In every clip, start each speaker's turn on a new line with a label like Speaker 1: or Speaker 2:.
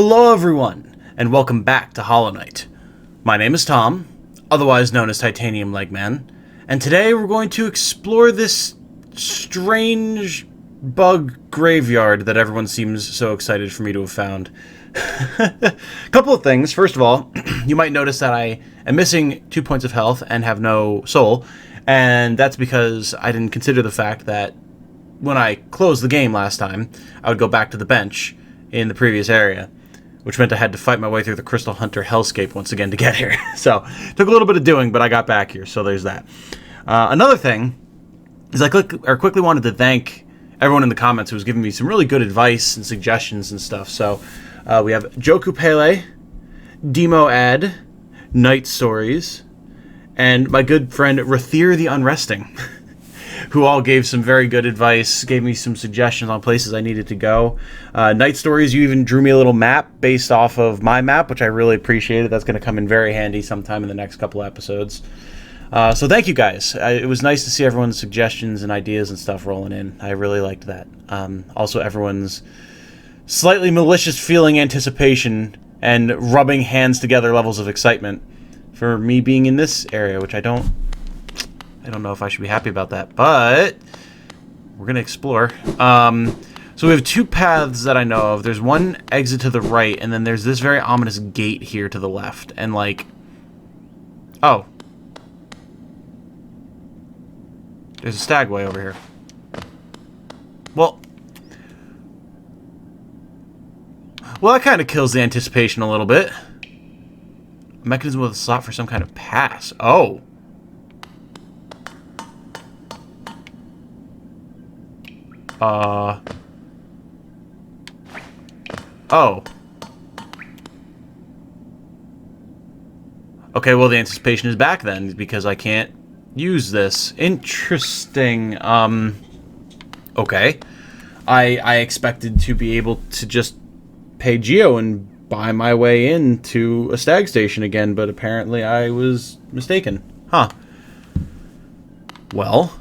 Speaker 1: Hello everyone, and welcome back to Hollow Knight. My name is Tom, otherwise known as Titanium Legman, and today we're going to explore this strange bug graveyard that everyone seems so excited for me to have found. Couple of things. First of all, you might notice that I am missing 2 points of health and have no soul, and that's because I didn't consider the fact that when I closed the game last time, I would go back to the bench in the previous area, which meant I had to fight my way through the Crystal Hunter hellscape once again to get here. So, took a little bit of doing, but I got back here, so there's that. Another thing is I quickly wanted to thank everyone in the comments who was giving me some really good advice and suggestions and stuff. So, we have Joku Pele, Demo Ad, Night Stories, and my good friend Rathir the Unresting, who all gave some very good advice, gave me some suggestions on places I needed to go. Night Stories, you even drew me a little map based off of my map, which I really appreciated. That's going to come in very handy sometime in the next couple episodes. So thank you guys. It was nice to see everyone's suggestions and ideas and stuff rolling in. I really liked that. Also everyone's slightly malicious feeling anticipation and rubbing hands together levels of excitement for me being in this area, which I don't know if I should be happy about that, but we're going to explore. So we have two paths that I know of. There's one exit to the right, and then there's this very ominous gate here to the left. And like, oh, there's a stagway over here. Well, that kind of kills the anticipation a little bit. A mechanism with a slot for some kind of pass. Oh. Oh. Okay, well, the anticipation is back then, because I can't use this. Interesting. Okay. I expected to be able to just pay Geo and buy my way into a stag station again, but apparently I was mistaken. Huh. Well,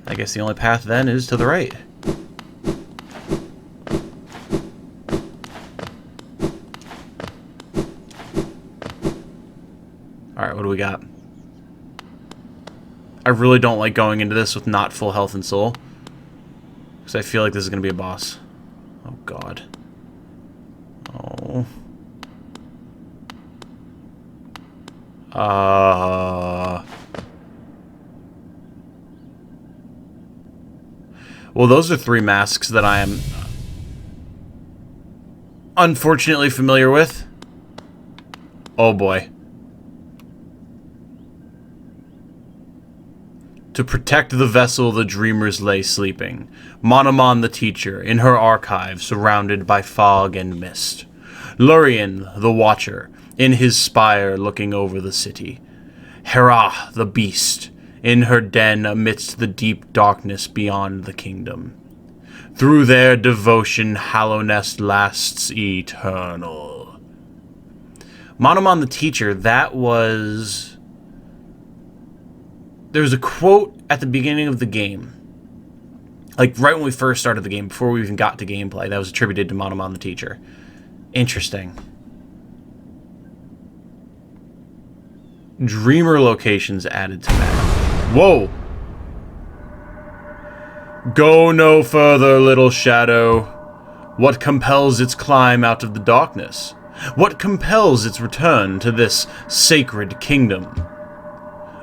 Speaker 1: I guess the only path then is to the right. Alright, what do we got? I really don't like going into this with not full health and soul, because I feel like this is going to be a boss. Oh god. Oh. Well, those are three masks that I am unfortunately familiar with. Oh boy. To protect the vessel, the dreamers lay sleeping. Monomon the teacher, in her archive, surrounded by fog and mist. Lurien the watcher, in his spire looking over the city. Hera the beast, in her den amidst the deep darkness beyond the kingdom. Through their devotion, Hallownest lasts eternal. Monomon the teacher, that was... There was a quote at the beginning of the game. Like, right when we first started the game, before we even got to gameplay, that was attributed to Monomon the teacher. Interesting. Dreamer locations added to that. Whoa! Go no further, little shadow. What compels its climb out of the darkness? What compels its return to this sacred kingdom?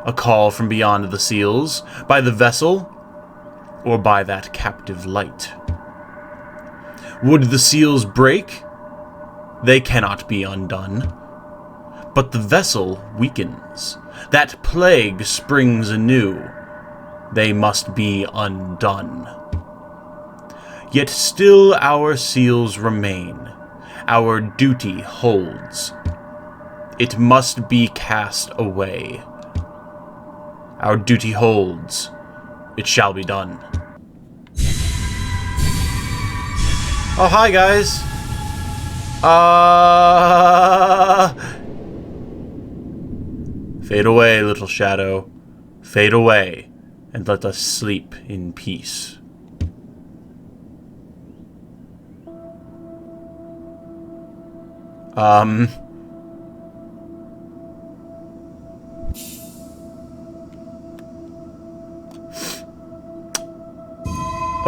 Speaker 1: A call from beyond the seals, by the vessel, or by that captive light? Would the seals break? They cannot be undone. But the vessel weakens. That plague springs anew. They must be undone. Yet still our seals remain. Our duty holds. It must be cast away. Our duty holds. It shall be done. Oh, hi, guys. Fade away, little shadow. Fade away, and let us sleep in peace.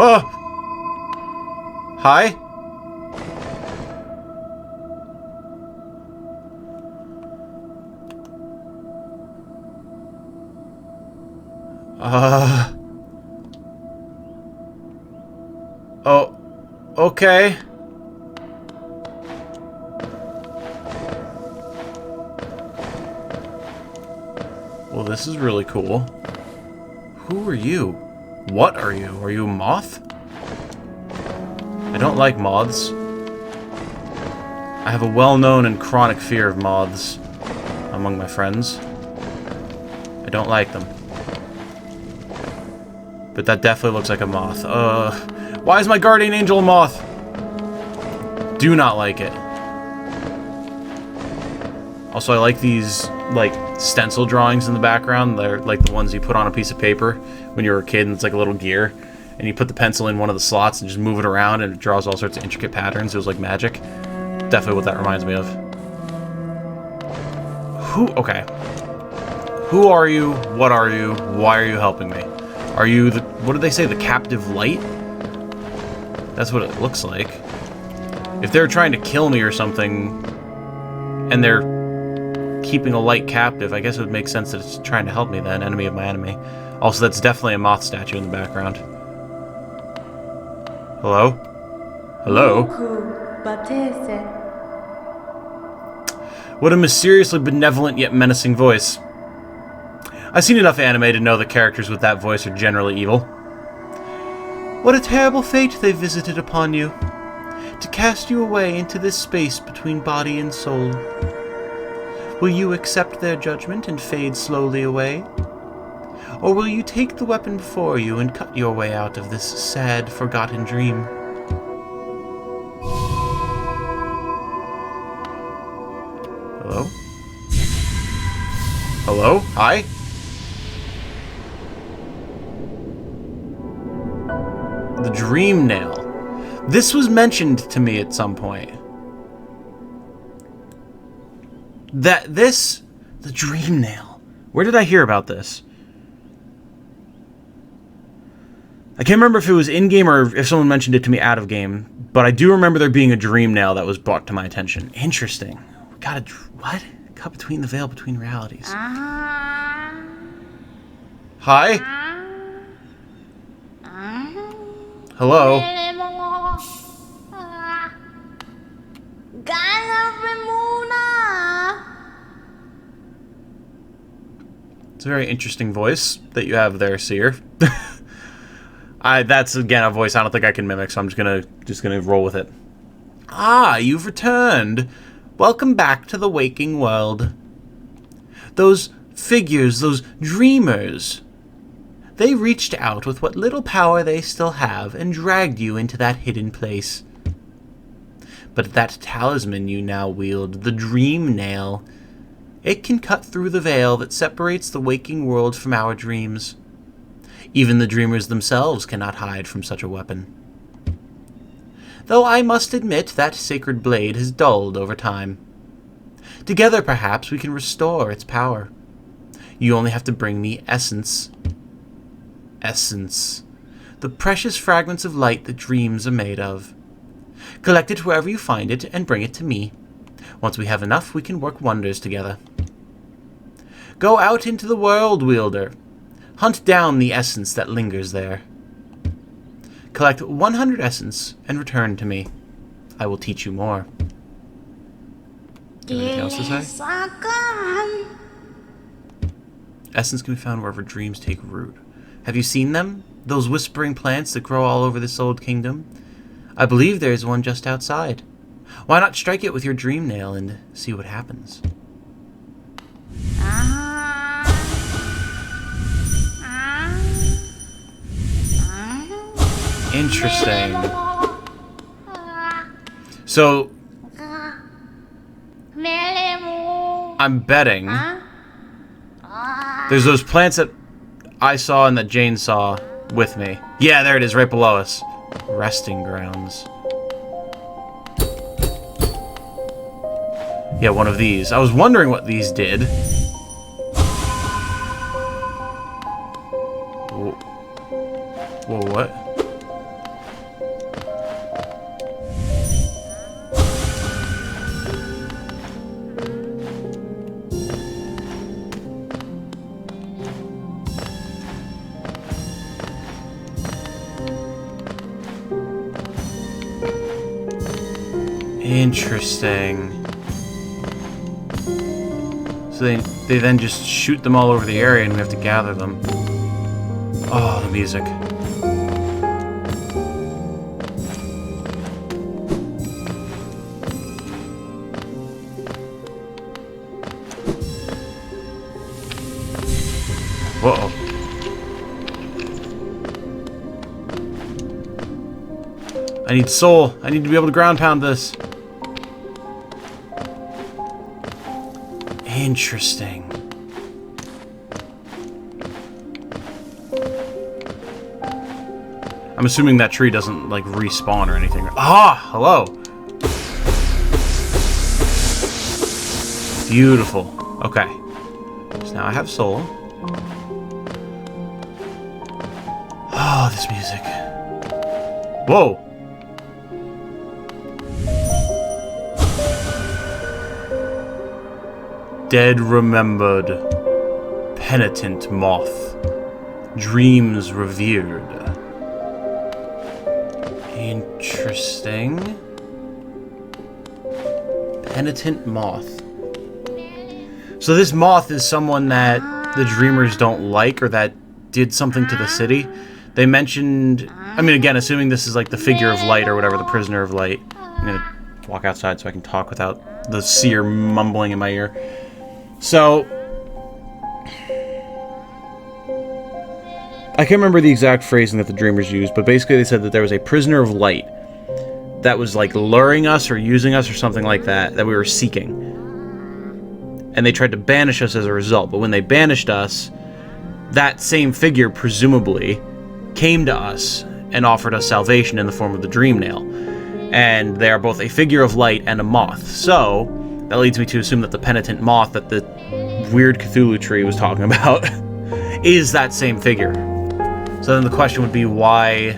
Speaker 1: Oh! Hi? Oh, okay. Well, this is really cool. Who are you? What are you? Are you a moth? I don't like moths. I have a well-known and chronic fear of moths among my friends. I don't like them. But that definitely looks like a moth. Why is my guardian angel a moth? Do not like it. Also, I like these, like, stencil drawings in the background. They're like the ones you put on a piece of paper when you were a kid, and it's like a little gear. And you put the pencil in one of the slots and just move it around, and it draws all sorts of intricate patterns. It was like magic. Definitely what that reminds me of. Okay. Who are you? What are you? Why are you helping me? Are you the, what did they say, the captive light? That's what it looks like. If they're trying to kill me or something, and they're keeping a light captive, I guess it would make sense that it's trying to help me then, enemy of my enemy. Also, that's definitely a moth statue in the background. Hello? Hello? What a mysteriously benevolent yet menacing voice. I've seen enough anime to know that characters with that voice are generally evil. What a terrible fate they visited upon you, to cast you away into this space between body and soul. Will you accept their judgment and fade slowly away? Or will you take the weapon before you and cut your way out of this sad, forgotten dream? Hello? Hello? Hi? The dream nail. This was mentioned to me at some point. The dream nail. Where did I hear about this? I can't remember if it was in-game or if someone mentioned it to me out of game, but I do remember there being a dream nail that was brought to my attention. Interesting. We got a... what? Cut between the veil between realities. Hi? Hello? It's a very interesting voice that you have there, Seer. That's again a voice I don't think I can mimic, so I'm just gonna roll with it. Ah, you've returned. Welcome back to the waking world. Those figures, those dreamers, they reached out with what little power they still have and dragged you into that hidden place. But that talisman you now wield, the dream nail, it can cut through the veil that separates the waking world from our dreams. Even the dreamers themselves cannot hide from such a weapon. Though I must admit that sacred blade has dulled over time. Together, perhaps, we can restore its power. You only have to bring me essence. Essence. The precious fragments of light that dreams are made of. Collect it wherever you find it and bring it to me. Once we have enough, we can work wonders together. Go out into the world, wielder. Hunt down the essence that lingers there. Collect 100 essence and return to me. I will teach you more. Anything else to say? Essence can be found wherever dreams take root. Have you seen them? Those whispering plants that grow all over this old kingdom? I believe there is one just outside. Why not strike it with your dream nail and see what happens? Interesting. So, I'm betting there's those plants that I saw and that Jane saw with me. Yeah, there it is, right below us. Resting grounds. Yeah, one of these. I was wondering what these did. Whoa, whoa, what? Interesting. So they then just shoot them all over the area and we have to gather them. Oh, the music. Whoa. I need soul. I need to be able to ground pound this. Interesting. I'm assuming that tree doesn't, like, respawn or anything. Ah! Hello! Beautiful. Okay. So now I have soul. Oh, this music. Whoa! Dead remembered, penitent moth, dreams revered. Interesting. Penitent moth. So this moth is someone that the dreamers don't like or that did something to the city. They mentioned, I mean, again, assuming this is like the figure of light or whatever, the prisoner of light. I'm gonna walk outside so I can talk without the seer mumbling in my ear. So, I can't remember the exact phrasing that the dreamers used, but basically they said that there was a prisoner of light that was like luring us or using us or something like that, that we were seeking. And they tried to banish us as a result, but when they banished us, that same figure presumably came to us and offered us salvation in the form of the dream nail. And they are both a figure of light and a moth. So, that leads me to assume that the penitent moth that the weird Cthulhu tree was talking about is that same figure. So then the question would be, why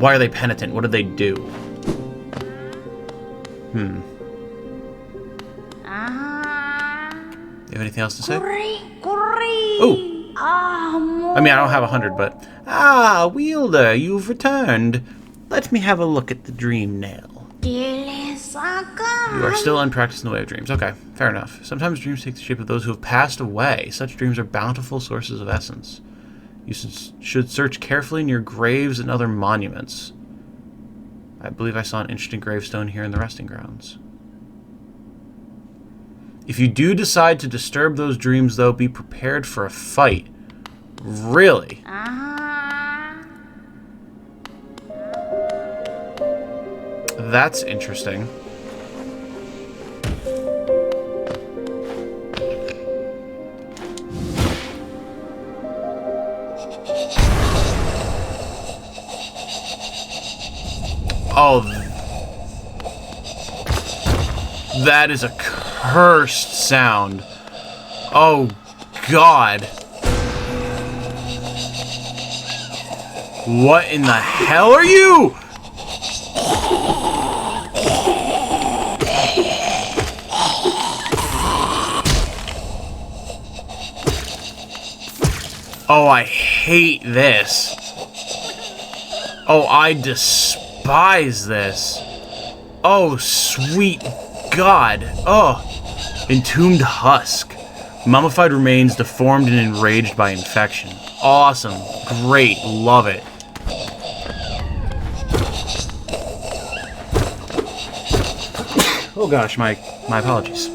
Speaker 1: are they penitent? What did they do? You have anything else to say? Oh! I mean, I don't have 100, but... Ah, Wielder, you've returned. Let me have a look at the dream nail. You are still unpracticed in the way of dreams. Okay, fair enough. Sometimes dreams take the shape of those who have passed away. Such dreams are bountiful sources of essence. You should search carefully near graves and other monuments. I believe I saw an interesting gravestone here in the resting grounds. If you do decide to disturb those dreams, though, be prepared for a fight. Really? That's interesting. Oh, that is a cursed sound. Oh, God. What in the hell are you? Oh, I hate this. Oh, I despise this. Oh, sweet God. Oh, entombed husk. Mummified remains deformed and enraged by infection. Awesome. Great. Love it. Oh gosh, my apologies.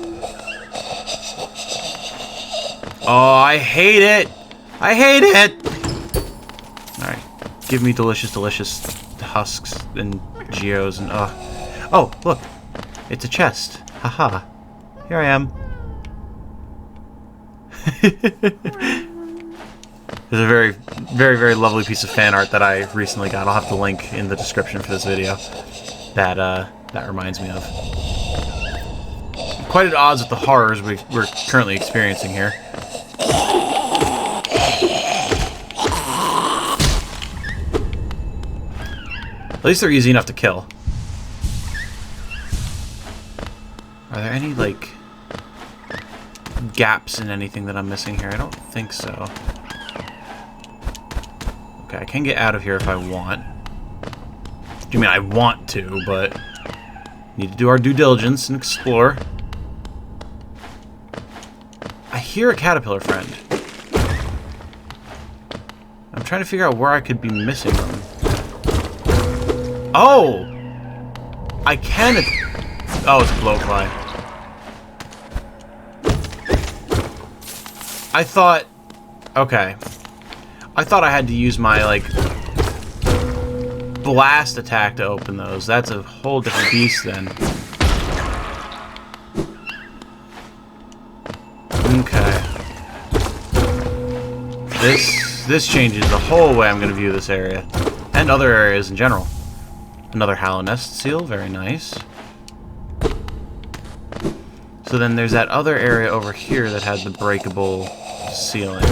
Speaker 1: Oh, I hate it. I hate it! Alright. Give me delicious, delicious husks and geos and oh, look. It's a chest. Haha. Here I am. There's a very, very, very lovely piece of fan art that I recently got. I'll have the link in the description for this video. That reminds me of. quite at odds with the horrors we're currently experiencing here. At least they're easy enough to kill. Are there any, like, gaps in anything that I'm missing here? I don't think so. Okay, I can get out of here if I want. I mean, I want to, but need to do our due diligence and explore. I hear a caterpillar friend. I'm trying to figure out where I could be missing them. Oh! I can... Oh, it's a blowfly. I thought... Okay. I thought I had to use my, like, blast attack to open those. That's a whole different beast then. Okay. This changes the whole way I'm going to view this area. And other areas in general. Another Hallow Nest seal, very nice. So then there's that other area over here that had the breakable ceiling.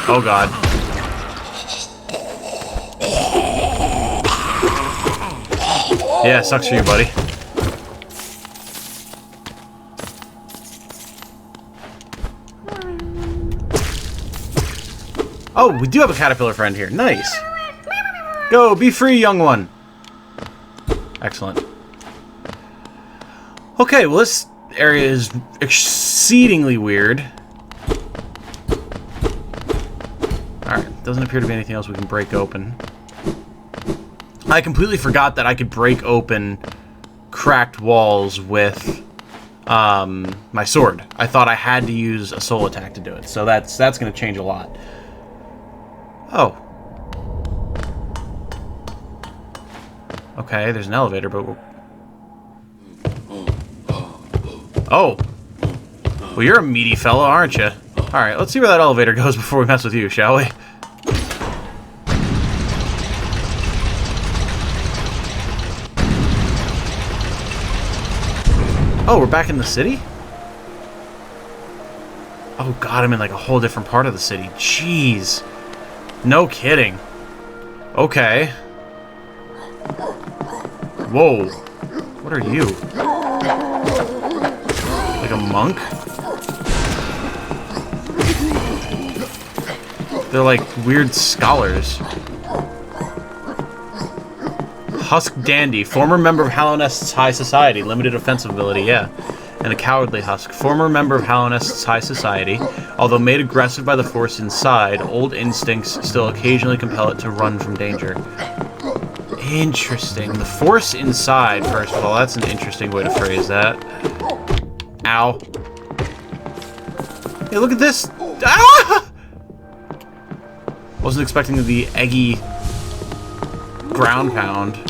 Speaker 1: Oh god. Yeah, sucks for you, buddy. Oh, we do have a caterpillar friend here. Nice. Go, be free, young one. Excellent. Okay, well this area is exceedingly weird. Alright, doesn't appear to be anything else we can break open. I completely forgot that I could break open cracked walls with my sword. I thought I had to use a soul attack to do it, so that's going to change a lot. Oh. Okay, there's an elevator, but we're... Oh! Well, you're a meaty fellow, aren't you? Alright, let's see where that elevator goes before we mess with you, shall we? Oh, we're back in the city? Oh god, I'm in like a whole different part of the city. Jeez. No kidding. Okay. Whoa. What are you? Like a monk? They're like weird scholars. Husk Dandy, former member of Hallow Nest's High Society, limited offensive ability, yeah. And a Cowardly Husk, former member of Hallow Nest's High Society. Although made aggressive by the force inside, old instincts still occasionally compel it to run from danger. Interesting. The force inside, first of all, that's an interesting way to phrase that. Ow. Hey, look at this! Ah! Wasn't expecting the eggy ground pound.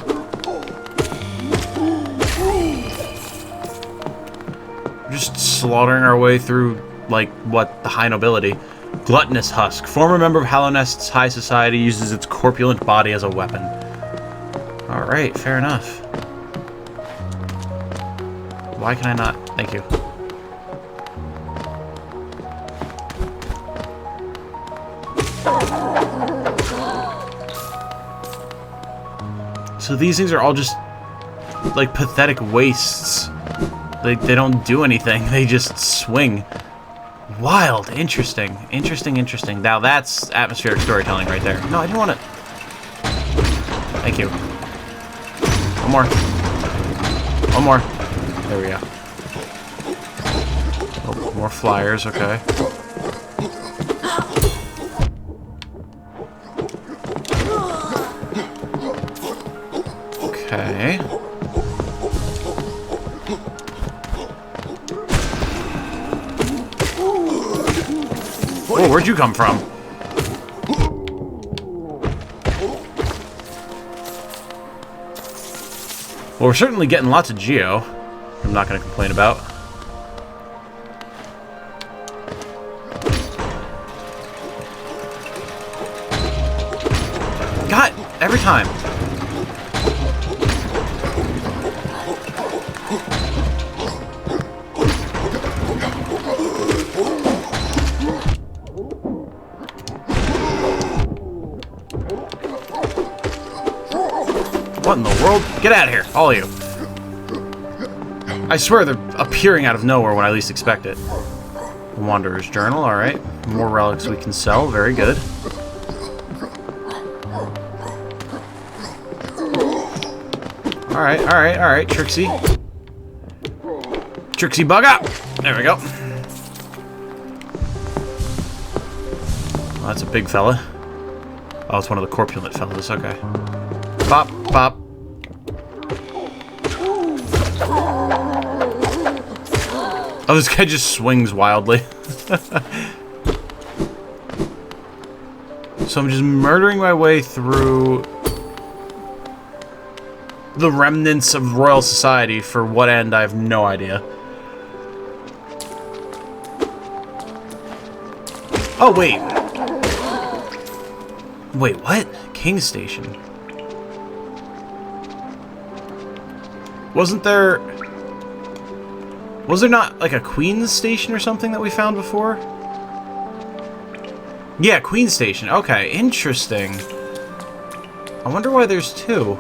Speaker 1: Just slaughtering our way through, like, what, the high nobility. Gluttonous Husk. Former member of Hallow Nest's High Society, uses its corpulent body as a weapon. Alright, fair enough. Why can I not? Thank you. So these things are all just, like, pathetic wastes. They don't do anything. They just swing. Wild. Interesting. Interesting. Now that's atmospheric storytelling right there. No, I didn't want it. Thank you. One more. One more. There we go. Oh, more flyers. Okay. Okay. Whoa, where'd you come from? Well, we're certainly getting lots of geo. I'm not going to complain about. God, every time. What in the world? Get out of here, all of you. I swear they're appearing out of nowhere when I least expect it. Wanderer's Journal, alright. More relics we can sell, very good. Alright, Trixie. Trixie, bug up! There we go. Oh, that's a big fella. Oh, it's one of the corpulent fellas, okay. Bop, bop. Oh, this guy just swings wildly. So I'm just murdering my way through the remnants of Royal Society. For what end, I have no idea. Oh, wait. Wait, what? King's Station. Wasn't there... Was there not, like, a Queen's Station or something that we found before? Yeah, Queen's Station. Okay, interesting. I wonder why there's two.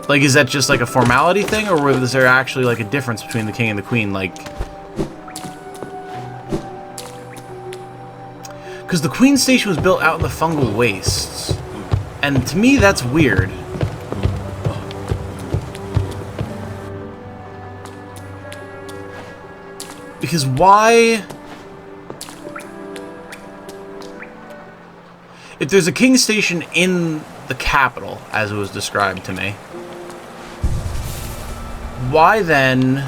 Speaker 1: Like, is that just, like, a formality thing? Or was there actually, like, a difference between the King and the Queen? Like... Because the Queen's Station was built out in the fungal wastes. And to me, that's weird. Because why... If there's a King's Station in the capital, as it was described to me, why then...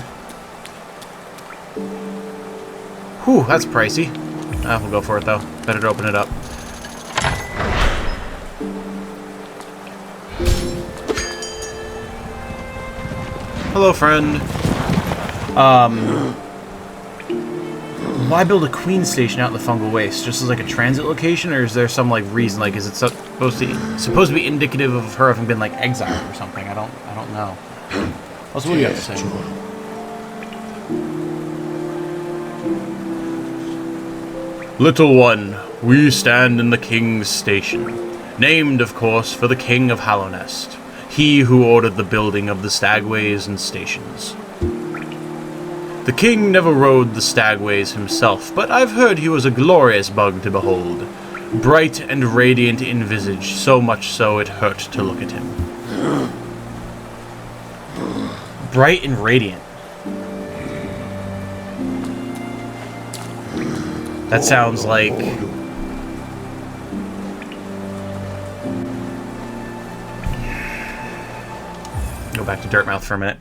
Speaker 1: Whew, that's pricey. We'll go for it, though. Better to open it up. Hello, friend. Why build a Queen's Station out in the fungal waste? Just as like a transit location, or is there some like reason? Like, is it supposed to be indicative of her having been like exiled or something? I don't know. Also, what do you have to say? Little one, we stand in the King's Station, named, of course, for the King of Hallownest, he who ordered the building of the stagways and stations. The king never rode the stagways himself, but I've heard he was a glorious bug to behold. Bright and radiant in visage, so much so it hurt to look at him. Bright and radiant. That sounds like... Go back to Dirtmouth for a minute.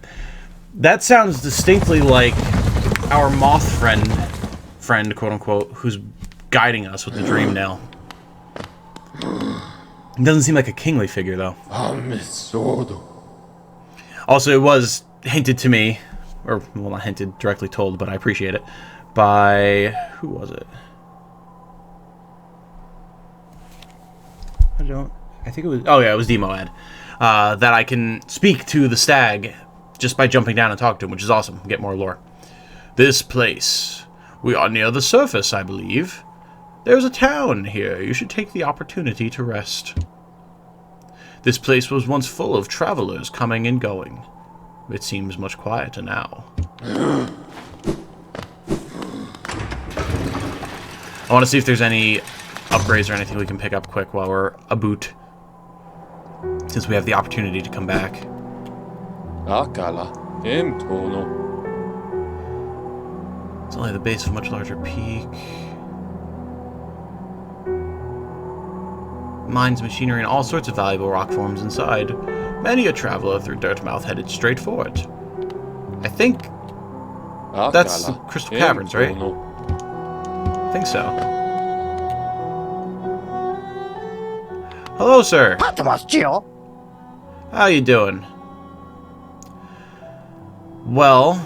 Speaker 1: That sounds distinctly like our moth friend, quote-unquote, who's guiding us with the dream nail. It doesn't seem like a kingly figure, though. Also, it was hinted to me, or, well, not hinted, directly told, but I appreciate it, by... who was it? I think it was... Oh, yeah, it was Demoad. That I can speak to the stag just by jumping down and talk to him, which is awesome. Get more lore. This place. We are near the surface, I believe. There's a town here. You should take the opportunity to rest. This place was once full of travelers coming and going. It seems much quieter now. I want to see if there's any upgrades or anything we can pick up quick while we're about, since we have the opportunity to come back. It's only the base of a much larger peak. Mines, machinery, and all sorts of valuable rock forms inside. Many a traveler through Dirtmouth headed straight for it. I think that's the Crystal Caverns, right? I think so. Hello, sir. How you doing? Well,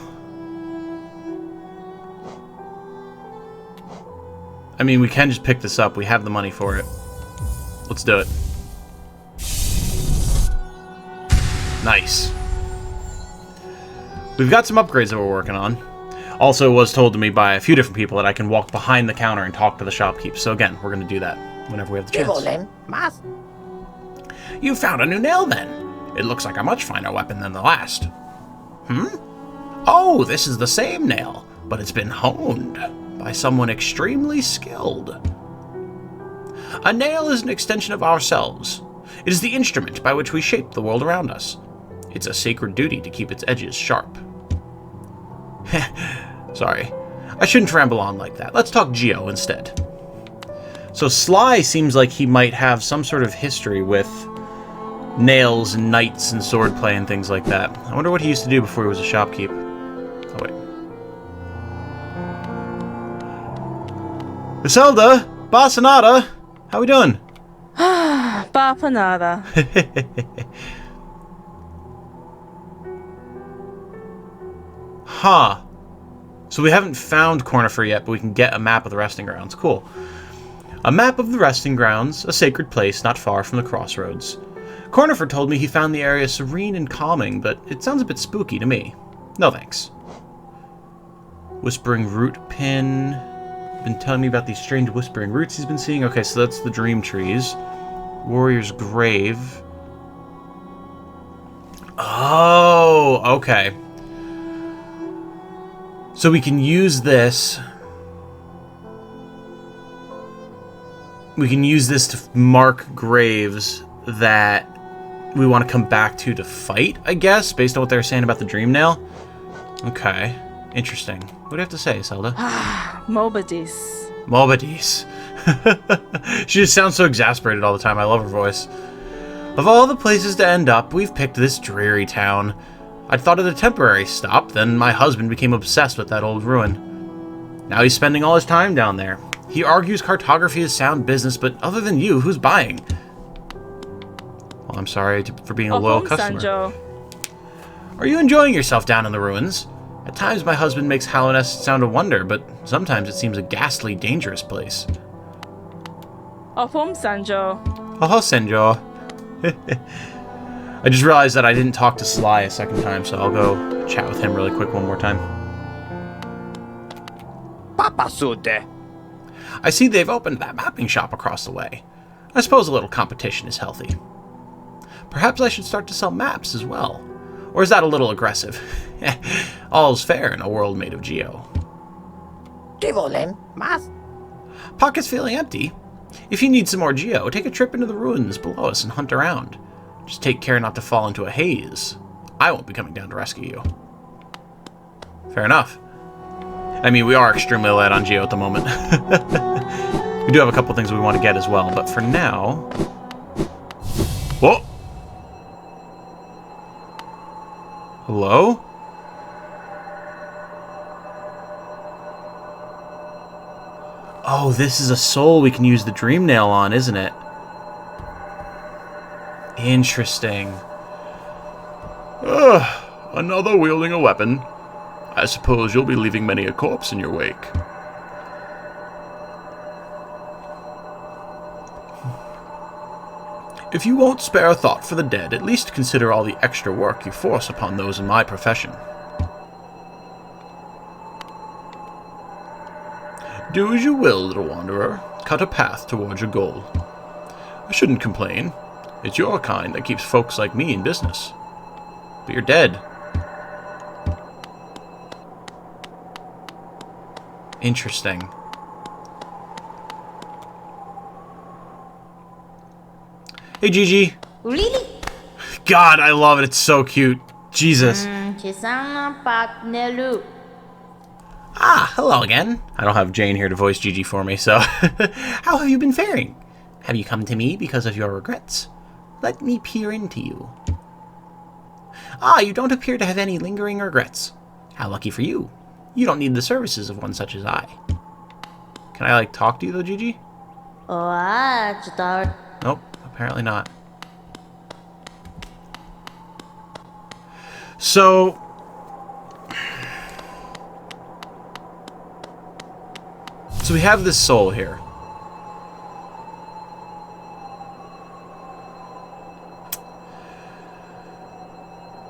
Speaker 1: I mean, we can just pick this up. We have the money for it. Let's do it. Nice. We've got some upgrades that we're working on. Also, it was told to me by a few different people that I can walk behind the counter and talk to the shopkeep. So again, we're going to do that whenever we have the chance. You found a new nail, then. It looks like a much finer weapon than the last. Oh, this is the same nail, but it's been honed by someone extremely skilled. A nail is an extension of ourselves. It is the instrument by which we shape the world around us. It's a sacred duty to keep its edges sharp. Sorry, I shouldn't ramble on like that. Let's talk Geo instead. So Sly seems like he might have some sort of history with nails and knights and swordplay and things like that. I wonder what he used to do before he was a shopkeep. Oh, wait. Iselda! Basanada! How we doing?
Speaker 2: Bapanada.
Speaker 1: Huh. So we haven't found Cornifer yet, but we can get a map of the resting grounds. Cool. A map of the resting grounds, a sacred place not far from the crossroads. Cornifer told me he found the area serene and calming, but it sounds a bit spooky to me. No thanks. Whispering root pin. Been telling me about these strange whispering roots he's been seeing. Okay, so that's the dream trees. Warrior's grave. Oh, okay. So we can use this. We can use this to mark graves that we want to come back to fight, I guess, based on what they were saying about the dream nail. Okay, interesting. What do you have to say, Zelda?
Speaker 2: Mobadis.
Speaker 1: Mobadis. She just sounds so exasperated all the time. I love her voice. Of all the places to end up, we've picked this dreary town. I'd thought it a temporary stop, then my husband became obsessed with that old ruin. Now he's spending all his time down there. He argues cartography is sound business, but other than you, who's buying? Well, I'm sorry for being a loyal customer. Sanjo. Are you enjoying yourself down in the ruins? At times my husband makes Hallownest sound a wonder, but sometimes it seems a ghastly, dangerous place.
Speaker 2: Home Sanjo.
Speaker 1: Oh, Sanjo. I just realized that I didn't talk to Sly a second time, so I'll go chat with him really quick one more time.
Speaker 3: Papa Sude.
Speaker 1: I see they've opened that mapping shop across the way. I suppose a little competition is healthy. Perhaps I should start to sell maps as well. Or is that a little aggressive? All's fair in a world made of Geo. Pockets feeling empty? If you need some more Geo, take a trip into the ruins below us and hunt around. Just take care not to fall into a haze. I won't be coming down to rescue you. Fair enough. I mean, we are extremely light on Geo at the moment. We do have a couple things we want to get as well, but for now... Whoa! Hello? Oh, this is a soul we can use the dream nail on, isn't it? Interesting. Another wielding a weapon. I suppose you'll be leaving many a corpse in your wake. If you won't spare a thought for the dead, at least consider all the extra work you force upon those in my profession. Do as you will, little wanderer. Cut a path towards your goal. I shouldn't complain. It's your kind that keeps folks like me in business. But you're dead. Interesting. Hey, Gigi.
Speaker 4: Really?
Speaker 1: God, I love it. It's so cute. Jesus. Ah, hello again. I don't have Jane here to voice Gigi for me, so... How have you been faring? Have you come to me because of your regrets? Let me peer into you. Ah, you don't appear to have any lingering regrets. How lucky for you. You don't need the services of one such as I. Can I, talk to you, though, Gigi? Nope, apparently not. So... So we have this soul here.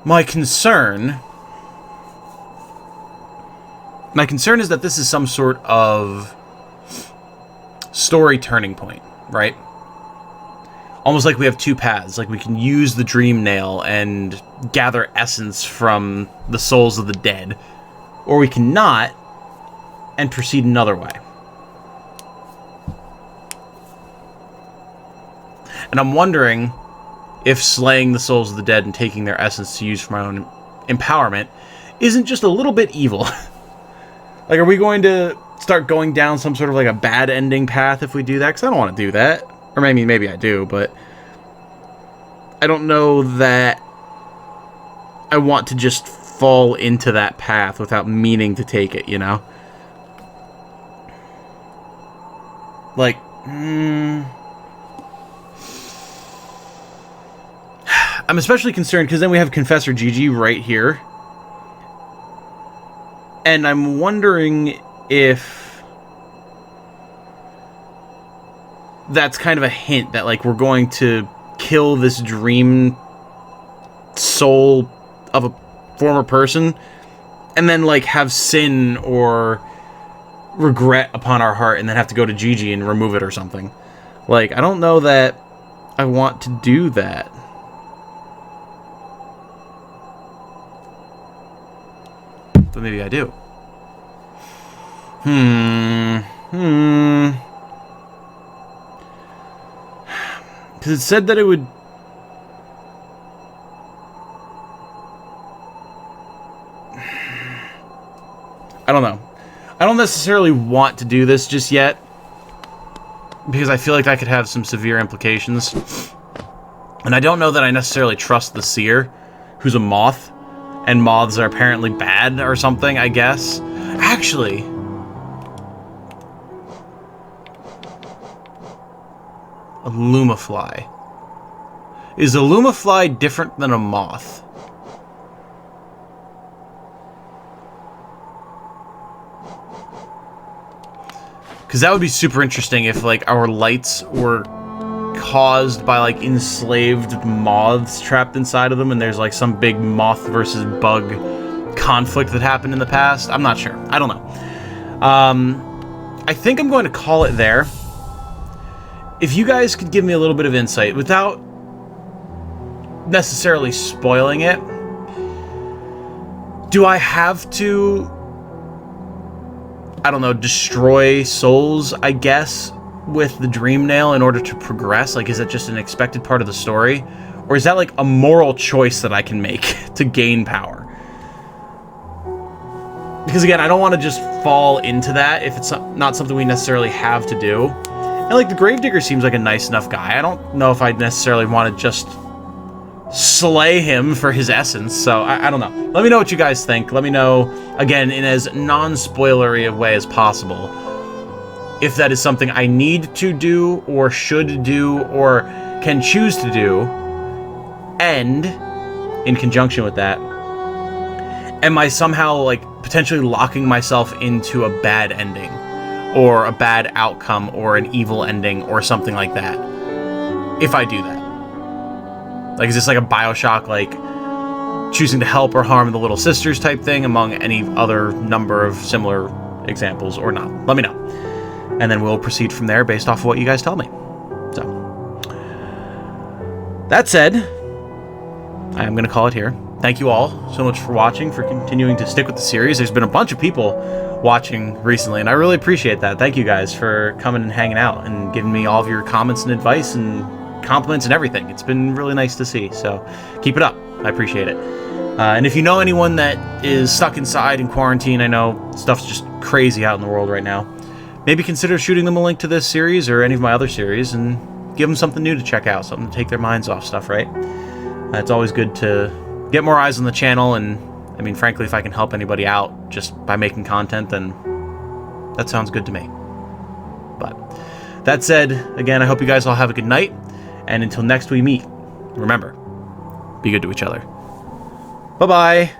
Speaker 1: My concern is that this is some sort of story turning point, right? almost like we have two paths. Like we can use the dream nail and gather essence from the souls of the dead, or we cannot and proceed another way. And I'm wondering if slaying the souls of the dead and taking their essence to use for my own empowerment isn't just a little bit evil. Like, are we going to start going down some sort of like a bad ending path if we do that? Because I don't want to do that. Or maybe I do, but I don't know that I want to just fall into that path without meaning to take it, you know? Like, I'm especially concerned because then we have Confessor Gigi right here. And I'm wondering if that's kind of a hint that, like, we're going to kill this dream soul of a former person and then, like, have sin or regret upon our heart and then have to go to Gigi and remove it or something. Like, I don't know that I want to do that. But maybe I do. Because it said that it would... I don't know. I don't necessarily want to do this just yet, because I feel like that could have some severe implications. And I don't know that I necessarily trust the seer, who's a moth, and moths are apparently bad or something, I guess. Actually, a lumafly. Is a lumafly different than a moth? Because that would be super interesting if, like, our lights were caused by, like, enslaved moths trapped inside of them, and there's, like, some big moth versus bug conflict that happened in the past. I'm not sure. I don't know. I think I'm going to call it there. If you guys could give me a little bit of insight without necessarily spoiling it, do I have to, I don't know, destroy souls, I guess, with the dream nail in order to progress? Like, is that just an expected part of the story? Or is that, like, a moral choice that I can make to gain power? Because, again, I don't want to just fall into that if it's not something we necessarily have to do. And, like, the Gravedigger seems like a nice enough guy. I don't know if I'd necessarily want to just slay him for his essence, so I don't know. Let me know what you guys think. Let me know, again, in as non-spoilery a way as possible, if that is something I need to do, or should do, or can choose to do. And, in conjunction with that, am I somehow, like, potentially locking myself into a bad ending, or a bad outcome, or an evil ending, or something like that, if I do that? Like, is this like a Bioshock, like, choosing to help or harm the little sisters type thing, among any other number of similar examples, or not? Let me know. And then we'll proceed from there based off of what you guys tell me. So, that said, I am going to call it here. Thank you all so much for watching, for continuing to stick with the series. There's been a bunch of people watching recently, and I really appreciate that. Thank you guys for coming and hanging out and giving me all of your comments and advice and compliments and everything. It's been really nice to see, so keep it up. I appreciate it. And if you know anyone that is stuck inside in quarantine, I know stuff's just crazy out in the world right now, maybe consider shooting them a link to this series or any of my other series and give them something new to check out, something to take their minds off stuff, right? It's always good to get more eyes on the channel, and I mean, frankly, if I can help anybody out just by making content, then that sounds good to me. But that said, again, I hope you guys all have a good night, and until next we meet, remember, be good to each other. Bye-bye.